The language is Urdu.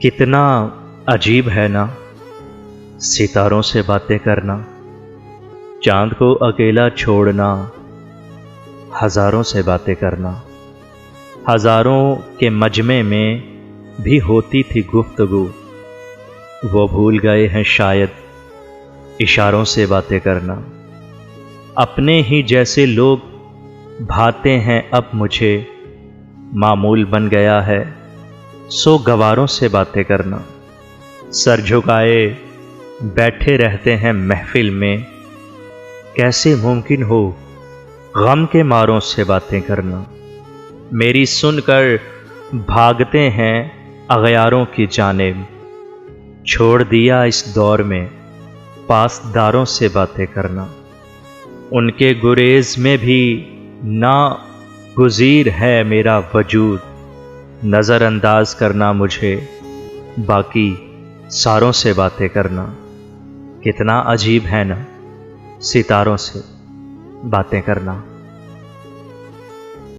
کتنا عجیب ہے نا ستاروں سے باتیں کرنا، چاند کو اکیلا چھوڑنا، ہزاروں سے باتیں کرنا، ہزاروں کے مجمع میں بھی ہوتی تھی گفتگو، وہ بھول گئے ہیں شاید اشاروں سے باتیں کرنا۔ اپنے ہی جیسے لوگ بھاتے ہیں اب مجھے، معمول بن گیا ہے سو گواروں سے باتیں کرنا۔ سر جھکائے بیٹھے رہتے ہیں محفل میں، کیسے ممکن ہو غم کے ماروں سے باتیں کرنا۔ میری سن کر بھاگتے ہیں اغیاروں کی جانب، چھوڑ دیا اس دور میں پاسداروں سے باتیں کرنا۔ ان کے گریز میں بھی ناگزیر ہے میرا وجود، نظر انداز کرنا مجھے باقی ساروں سے باتیں کرنا۔ کتنا عجیب ہے نا ستاروں سے باتیں کرنا۔